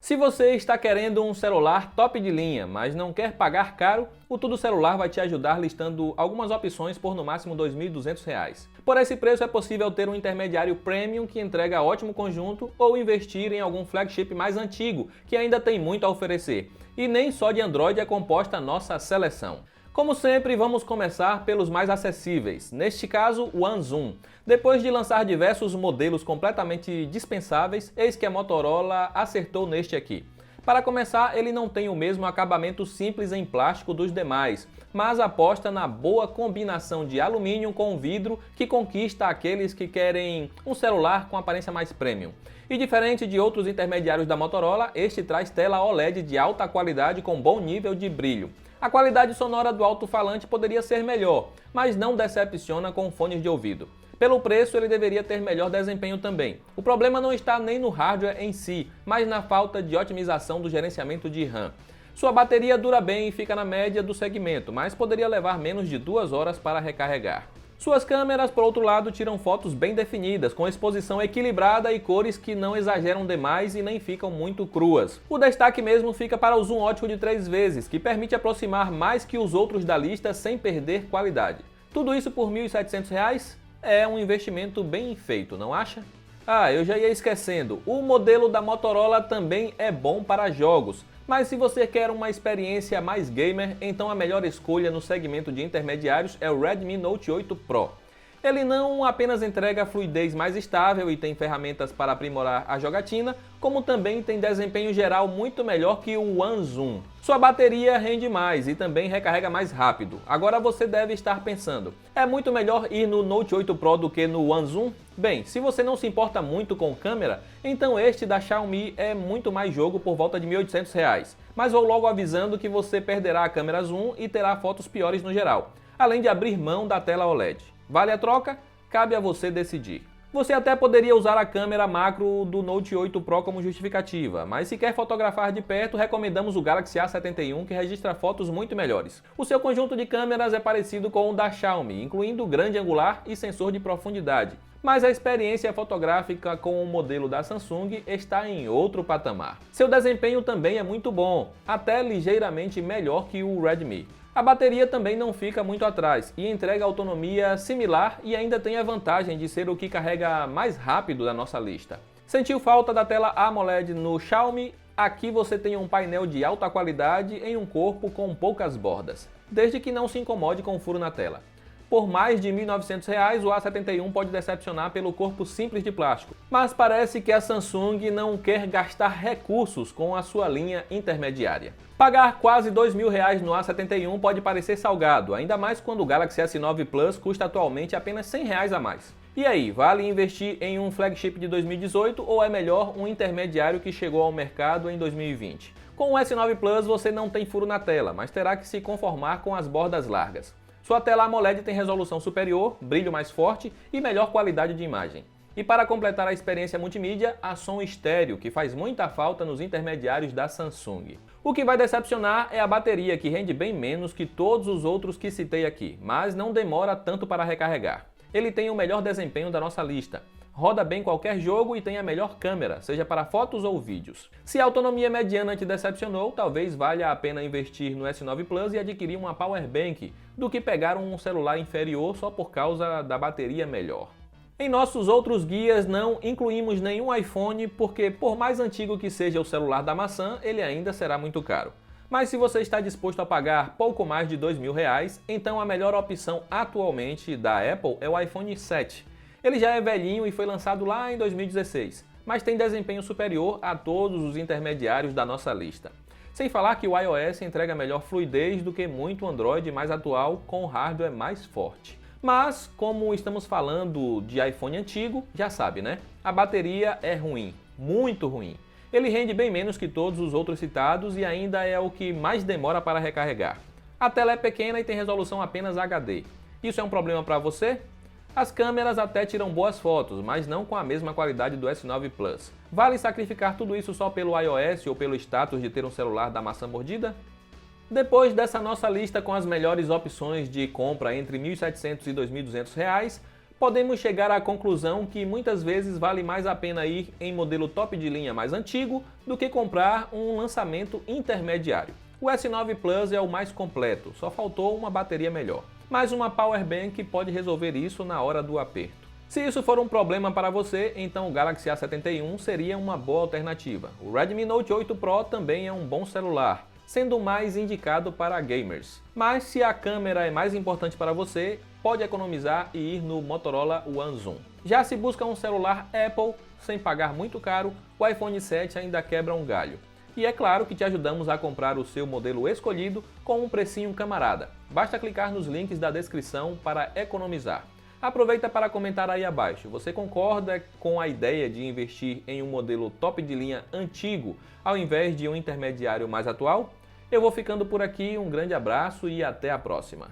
Se você está querendo um celular top de linha, mas não quer pagar caro, o Tudo Celular vai te ajudar listando algumas opções por no máximo R$ 2.200. Por esse preço é possível ter um intermediário premium que entrega ótimo conjunto ou investir em algum flagship mais antigo, que ainda tem muito a oferecer. E nem só de Android é composta a nossa seleção. Como sempre, vamos começar pelos mais acessíveis, neste caso o OneZoom. Depois de lançar diversos modelos completamente dispensáveis, eis que a Motorola acertou neste aqui. Para começar, ele não tem o mesmo acabamento simples em plástico dos demais, mas aposta na boa combinação de alumínio com vidro que conquista aqueles que querem um celular com aparência mais premium. E diferente de outros intermediários da Motorola, este traz tela OLED de alta qualidade com bom nível de brilho. A qualidade sonora do alto-falante poderia ser melhor, mas não decepciona com fones de ouvido. Pelo preço, ele deveria ter melhor desempenho também. O problema não está nem no hardware em si, mas na falta de otimização do gerenciamento de RAM. Sua bateria dura bem e fica na média do segmento, mas poderia levar menos de 2 horas para recarregar. Suas câmeras, por outro lado, tiram fotos bem definidas, com exposição equilibrada e cores que não exageram demais e nem ficam muito cruas. O destaque mesmo fica para o zoom ótico de 3 vezes, que permite aproximar mais que os outros da lista sem perder qualidade. Tudo isso por R$ 1.700? É um investimento bem feito, não acha? Ah, eu já ia esquecendo, o modelo da Motorola também é bom para jogos. Mas se você quer uma experiência mais gamer, então a melhor escolha no segmento de intermediários é o Redmi Note 8 Pro. Ele não apenas entrega fluidez mais estável e tem ferramentas para aprimorar a jogatina, como também tem desempenho geral muito melhor que o OneZoom. Sua bateria rende mais e também recarrega mais rápido. Agora você deve estar pensando, é muito melhor ir no Note 8 Pro do que no OneZoom? Bem, se você não se importa muito com câmera, então este da Xiaomi é muito mais jogo por volta de R$ 1.800. Mas vou logo avisando que você perderá a câmera zoom e terá fotos piores no geral, além de abrir mão da tela OLED. Vale a troca? Cabe a você decidir. Você até poderia usar a câmera macro do Note 8 Pro como justificativa, mas se quer fotografar de perto, recomendamos o Galaxy A71, que registra fotos muito melhores. O seu conjunto de câmeras é parecido com o da Xiaomi, incluindo grande angular e sensor de profundidade. Mas a experiência fotográfica com o modelo da Samsung está em outro patamar. Seu desempenho também é muito bom, até ligeiramente melhor que o Redmi. A bateria também não fica muito atrás e entrega autonomia similar e ainda tem a vantagem de ser o que carrega mais rápido da nossa lista. Sentiu falta da tela AMOLED no Xiaomi? Aqui você tem um painel de alta qualidade em um corpo com poucas bordas, desde que não se incomode com o furo na tela. Por mais de R$ 1.900, o A71 pode decepcionar pelo corpo simples de plástico, mas parece que a Samsung não quer gastar recursos com a sua linha intermediária. Pagar quase R$ 2.000 no A71 pode parecer salgado, ainda mais quando o Galaxy S9 Plus custa atualmente apenas R$ 100 a mais. E aí, vale investir em um flagship de 2018 ou é melhor um intermediário que chegou ao mercado em 2020? Com o S9 Plus você não tem furo na tela, mas terá que se conformar com as bordas largas. Sua tela AMOLED tem resolução superior, brilho mais forte e melhor qualidade de imagem. E para completar a experiência multimídia, há som estéreo, que faz muita falta nos intermediários da Samsung. O que vai decepcionar é a bateria, que rende bem menos que todos os outros que citei aqui, mas não demora tanto para recarregar. Ele tem o melhor desempenho da nossa lista. Roda bem qualquer jogo e tem a melhor câmera, seja para fotos ou vídeos. Se a autonomia mediana te decepcionou, talvez valha a pena investir no S9 Plus e adquirir uma Power Bank, do que pegar um celular inferior só por causa da bateria melhor. Em nossos outros guias não incluímos nenhum iPhone porque, por mais antigo que seja o celular da maçã, ele ainda será muito caro. Mas se você está disposto a pagar pouco mais de R$ 2.000, então a melhor opção atualmente da Apple é o iPhone 7. Ele já é velhinho e foi lançado lá em 2016, mas tem desempenho superior a todos os intermediários da nossa lista. Sem falar que o iOS entrega melhor fluidez do que muito Android mais atual com hardware mais forte. Mas, como estamos falando de iPhone antigo, já sabe, né? A bateria é ruim, muito ruim. Ele rende bem menos que todos os outros citados e ainda é o que mais demora para recarregar. A tela é pequena e tem resolução apenas HD. Isso é um problema para você? As câmeras até tiram boas fotos, mas não com a mesma qualidade do S9 Plus. Vale sacrificar tudo isso só pelo iOS ou pelo status de ter um celular da maçã mordida? Depois dessa nossa lista com as melhores opções de compra entre R$ 1.700 e R$ 2.200, podemos chegar à conclusão que muitas vezes vale mais a pena ir em modelo top de linha mais antigo do que comprar um lançamento intermediário. O S9 Plus é o mais completo, só faltou uma bateria melhor. Mas uma Power Bank pode resolver isso na hora do aperto. Se isso for um problema para você, então o Galaxy A71 seria uma boa alternativa. O Redmi Note 8 Pro também é um bom celular, sendo mais indicado para gamers. Mas se a câmera é mais importante para você, pode economizar e ir no Motorola One Zoom. Já se busca um celular Apple sem pagar muito caro, o iPhone 7 ainda quebra um galho. E é claro que te ajudamos a comprar o seu modelo escolhido com um precinho camarada. Basta clicar nos links da descrição para economizar. Aproveita para comentar aí abaixo. Você concorda com a ideia de investir em um modelo top de linha antigo ao invés de um intermediário mais atual? Eu vou ficando por aqui, um grande abraço e até a próxima.